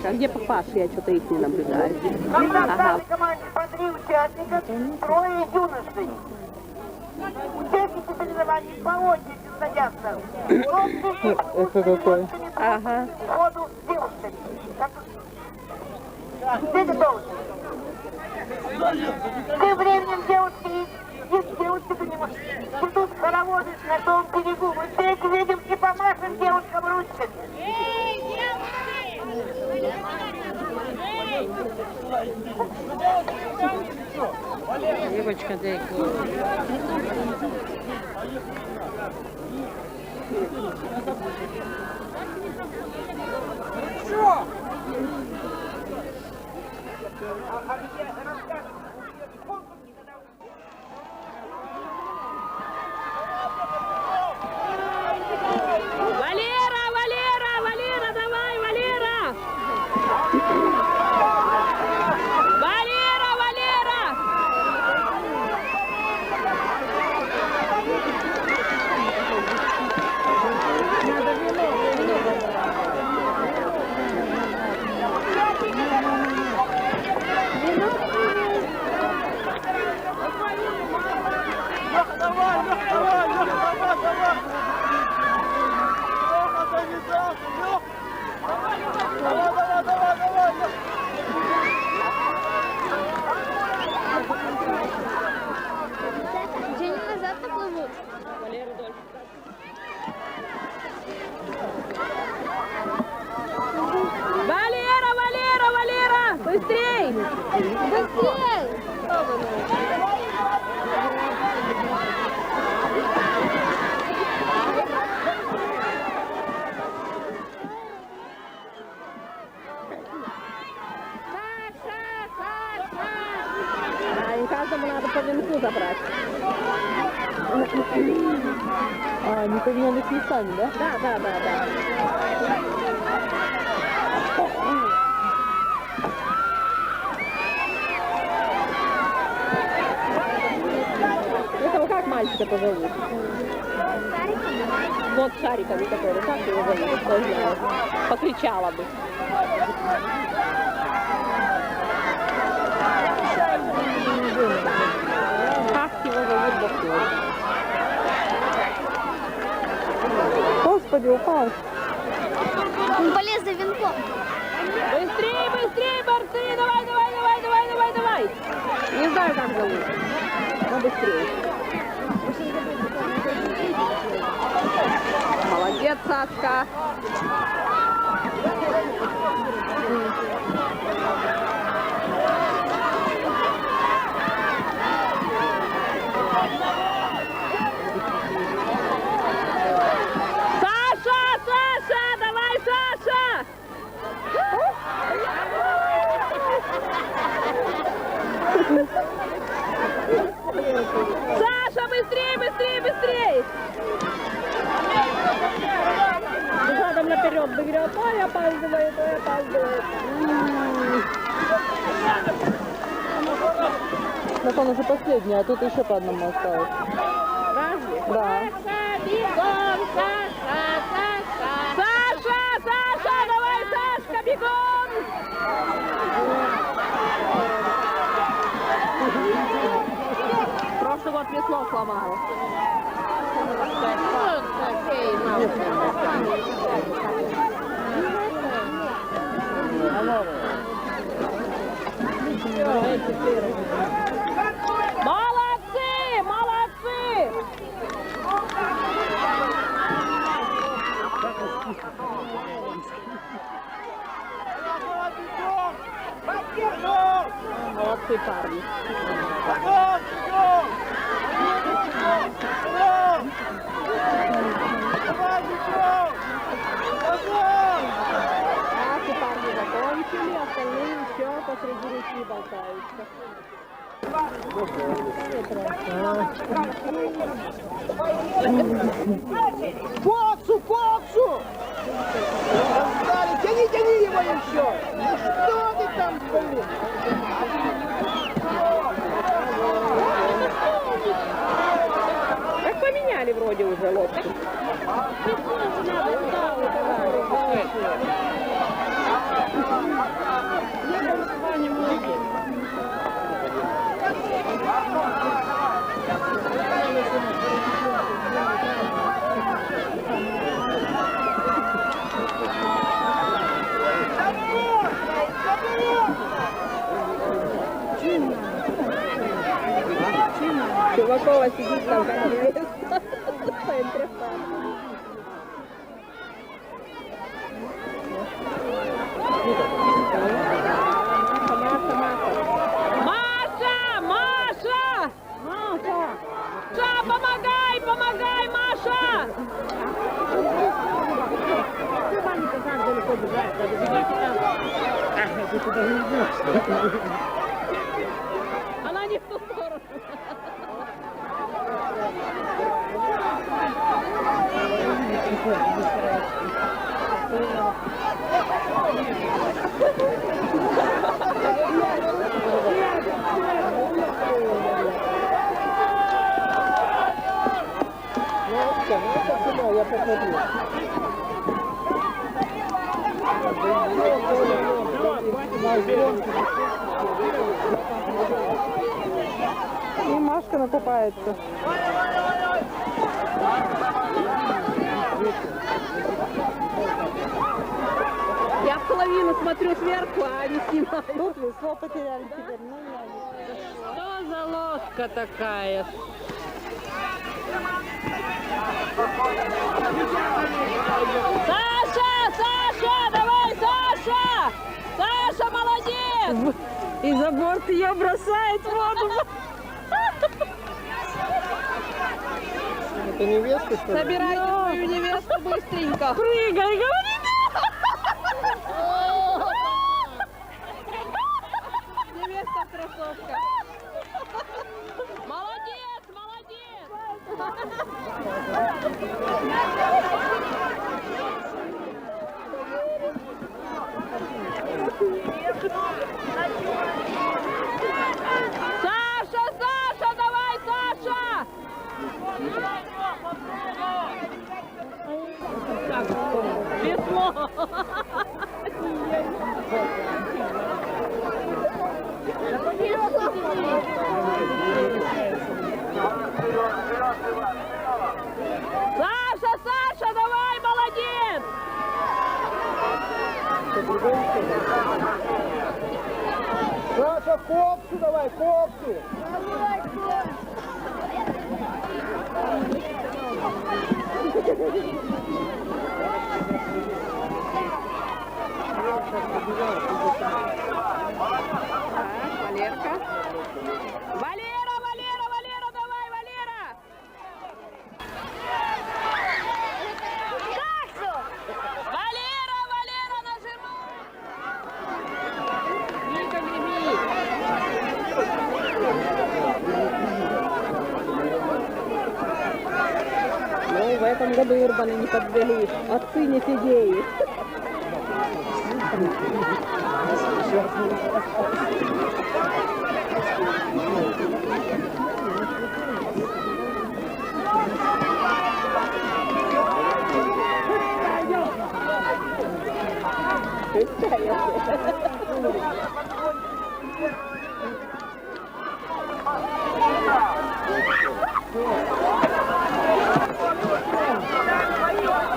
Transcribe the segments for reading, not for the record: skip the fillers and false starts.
А где папаша? Я что-то их не наблюдаю. Когда в Ага. данной команде по 3 участника, 3 юношей. Участники соревнований по очереди садятся. Это какой? Ага. Воду с девушками. Все готовы? Тем временем девушки идут хороводы на том берегу. Мы все эти видим и помашем девушкам ручками. Девочка, дай. Валера, Валера, Валера, давай, Валера! Валера, Валера! Где они назад поплывут? Валера дольше. Валера, Валера, Валера! Быстрей! Быстрее! А, и каждому надо по венку забрать. А, они поменялись местами, да? Да. Это как мальчика-то зовут? Вот Шариковый, который, как его зовут, кто знает. Покричала бы. Как его зовут, доктор? Господи, упал. Он полез за венком. Быстрее, быстрее, борцы! Давай! Не знаю, как зовут. Но быстрее. Молодец, Сашка. Саша, давай, Саша! Саша, быстрее! Задом наперед выиграл. Ой, опаздывает. Так он уже последний, а тут еще по одному осталось. Разве? Да. Саша, давай, Сашка, бегом! Прошлый год весло сломал. Молодцы! Молодцы, парни. Наши парни закончили, остальные еще посреди реки болтаются. Боксу! Тяни его еще! Ну что ты там, блин? Так поменяли вроде уже лодку. Вова сидит там, как невеста. В центре Маша! Маша! Маша, помогай, помогай, Маша! Она не в ту сторону. Я посмотрю. И Машка накупается. Я в половину смотрю сверху, а они снимают. Тут весло потеряли теперь. Ну, что за лодка такая? Саша! Саша! Давай, Саша! Саша, молодец! И за борт ее бросает в воду. Это невеста, что ли? Собирайте свою невесту быстренько. Прыгай, говори! Невеста в кроссовках. Молодец, молодец! Саша, Саша, давай, Саша! Весло! Саша, Саша, давай, молодец! Саша, копсу давай, копсу! Валерка. Валера, Валера, Валера, давай, Валера! Валера, Валера, нажимай! Вика, греби! Ну, в этом году Урбана не подвели. Отцы не фигеи.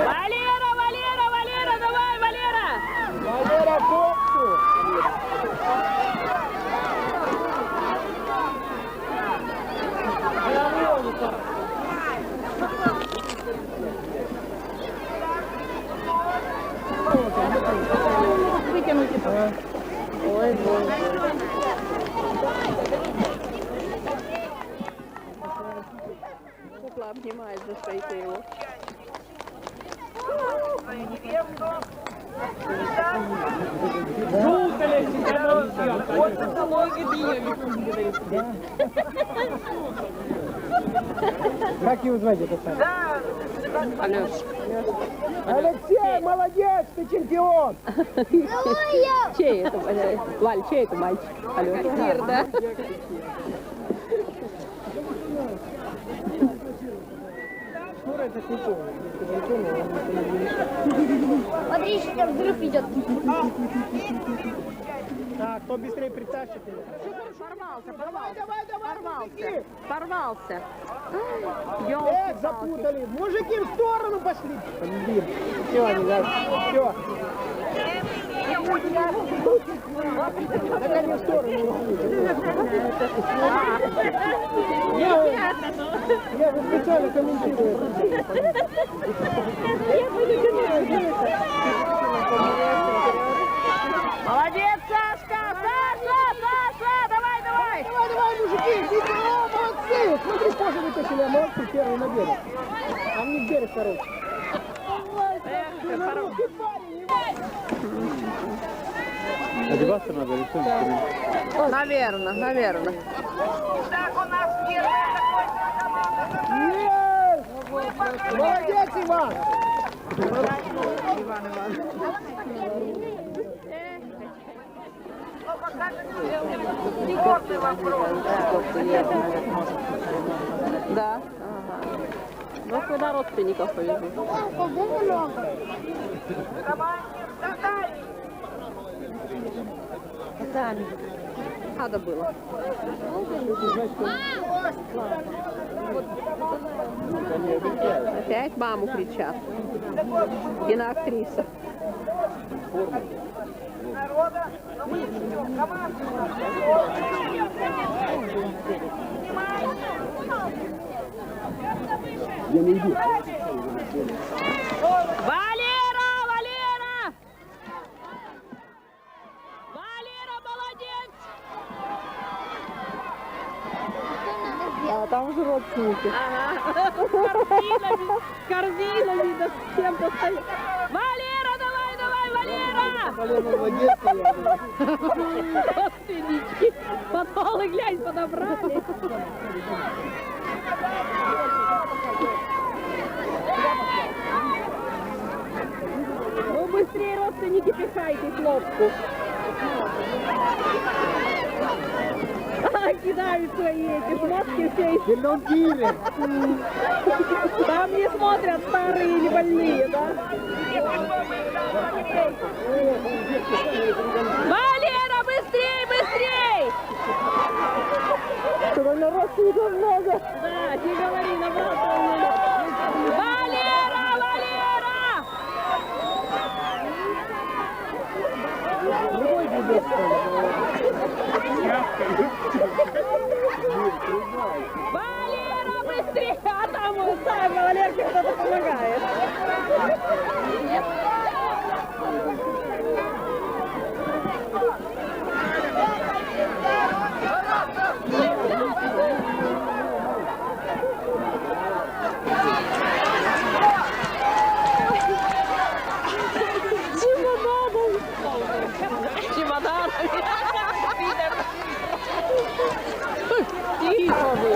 Валера, Валера, Валера, давай, Валера! Валера, копсу! Вытянуйте. Ой, боже. Кукла обнимает за шейку его. Как его звать это сам? Алёша. Алексей, молодец, ты чемпион! Чей это? Валь, чей это мальчик? Алёша. Мир, да? Шнура это культура. Смотри, еще там взрыв идет. Так, кто быстрее притащит? Порвался. Давай, Порвался. Эх, запутали. Мужики в сторону пошли. Блин. Все, они, да. Все. Так они в сторону. Я же специально комментирую. Молодец, Сашка! Саша! Саша! Давай, давай! Давай, давай, мужики, идите, о, молодцы! Смотри, позже вытащили, а молодцы, первый на берег. А мне берег хороший. Одеваться надо, решили. Наверное, наверное. Так у нас первая такой команда. Молодец, Иван! Гордый вопрос. Да. Ага. Ну, когда родственников повезу. Надо было. Опять маму кричат. Киноактриса. Народа. Команда. Я не иду. Валера! Валера! Валера, молодец! А там же родственники. Ага. С корзинами, да с чем постоит. Валера, давай, давай, Валера! Валера, молодец, Родственнички. Подполы, глянь, подобрали. Ну, быстрее, родственники, пихайте хлопку. Кидают свои эти шмотки все. Командиры! Там не смотрят старые или больные, да? Валера, быстрей, быстрей! Что-то родственников много. Да, не говори, набрался у меня. Валера, Валера! Другой бегет, Валера, быстрее! А там Валерке кто-то помогает. Чемоданами. Тихо вы.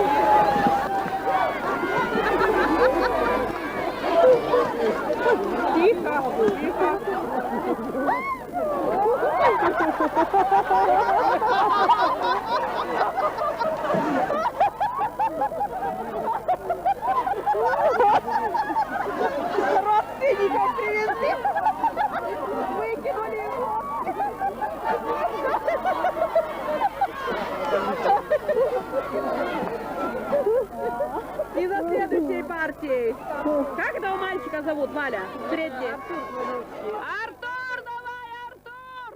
Тихо, тихо. Родственников привезли. Выкинули его. И за следующей партией. Как этого мальчика зовут, Валя? Средний. Артур, давай, Артур!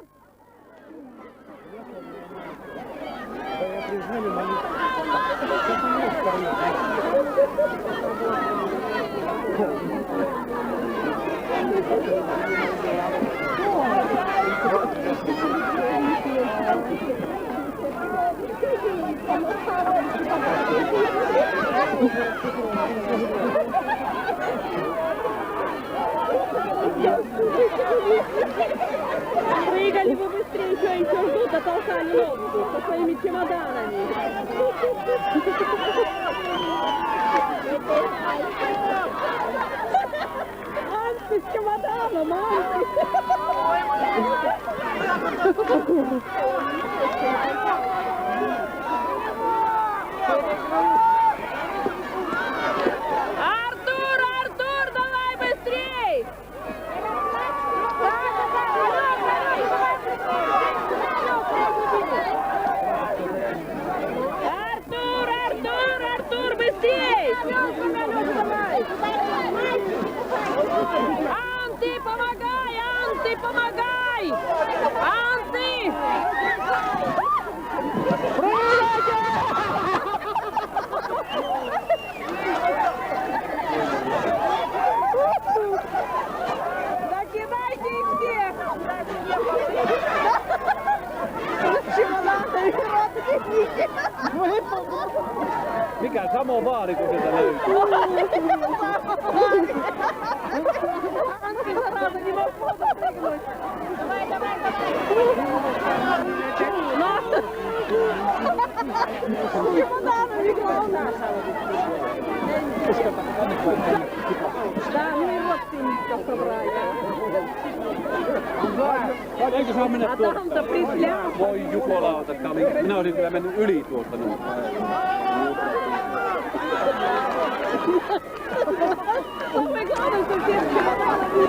Прыгали вы быстрее, еще ждут, дотолкали лодку со своими чемоданами. Анты с чемоданом, Анты. Артур, Артур, давай быстрей! Артур, Артур, Артур, быстрей! Анты, помогай, Анты, помогай! Давай! Анти! Закидайте их всех! Mikä samo vaari, kun sitä löytyy? Анти, зараза, не могу запрыгнуть! Давай, давай, давай! Чемоданами главное! Да, мы родственников собрали. Eikö saa mennä А tuolla? там-то присляг. Voi jukolauta, minä olisin kyllä mennyt yli tuosta nyt. Самое главное, что все чемоданами.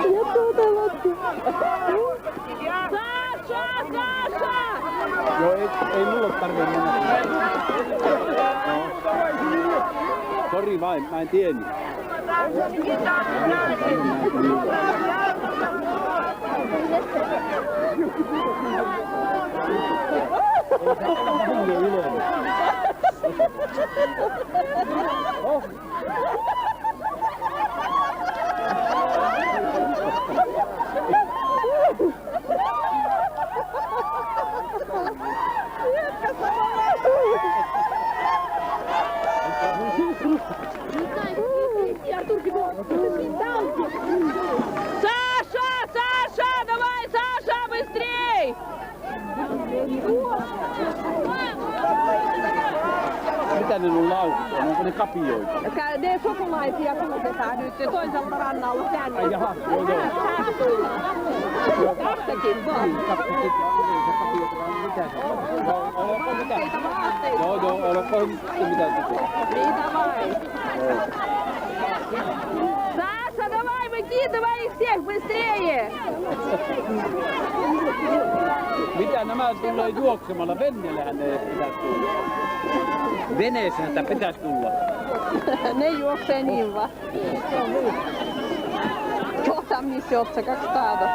Саша! Саша! Joo, ei mulla tarvitse mennä. Sori vain, mä en tiennyt. Саша! Саша! Давай, Саша, быстрей! Mitä ne on laukut on? Onko ne kapioita? Ne sukulaisia kulutetaan nyt toisella rannalla tänne. Ai jaha, joo joo. Tästäkin vaan. Mitä se on? Onko mitä? Niitä vaatteita. Joo joo, olkoon sitten mitä tekee. Niitä vain. Саша, давай, выкидывай их всех быстрее! Mitä nämä tulee juoksemalla? Veneellähän ne pitäisi tulla. Veneessähän sitä pitäisi tulla. Ne juoksee niin vaan. Там несется, как стадо.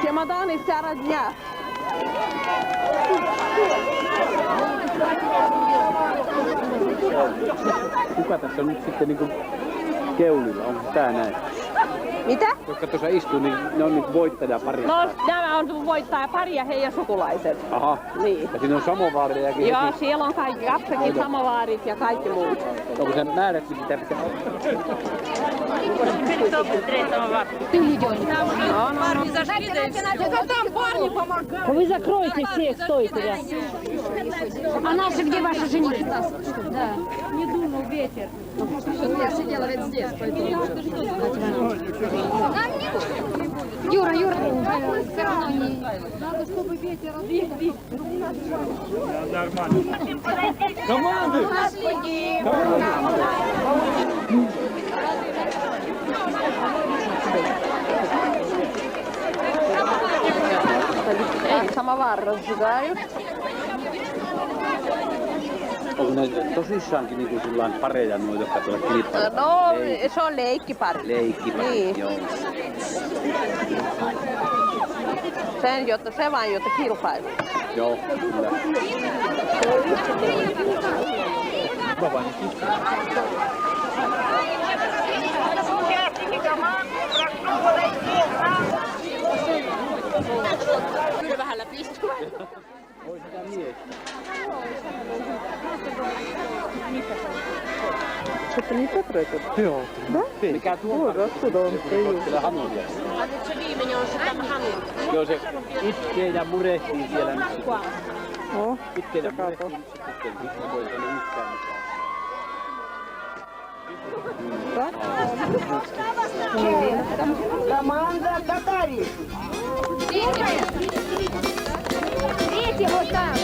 Чемоданы вся родня. Kuka tässä on nyt sitten niinku keulilla? Onko tää näin? Mitä? Jotka tuossa istuu, niin ne on nyt voittajapari. No, nämä on voittajapari ja heidän sukulaiset. Aha. Niin. Ja siinä on samovaariakin. Joo, siellä on kaikki apteekin, samovaarit ja kaikki muut. Onko se määrätty, mitä pitää? Вы закройте всех, стойте рядом. А наши где ваши женихи? Да. Не думал ветер. Я сидела ведь здесь, поэтому. Юра, Юра, все равно не. Надо, чтобы ветер отдул. Команды! Самовар разжигают. Onko ne tosissaankin niinku sillain pareja nuo, jotka tulee kilpailemaan? No, se on leikkipari. Leikkipari, Niin. joo. Se vain, jotta kilpailu. Joo, kyllä. Vapainen kissa. Kyllä vähän läpi istua. Oi sitä mies. Это не Петреков? Joo. Да? Mikä tuo? Вот, откуда он стоит? Kyllä Hanulia. A nyt se viimeinen on sitten Hanula. Joo, se itkee ja murehtii siellä. О, Itkee ja какая-то. murehtii, sitten kissa voi tehdä yhtään mitään. Команда Татарии. Третий вот там.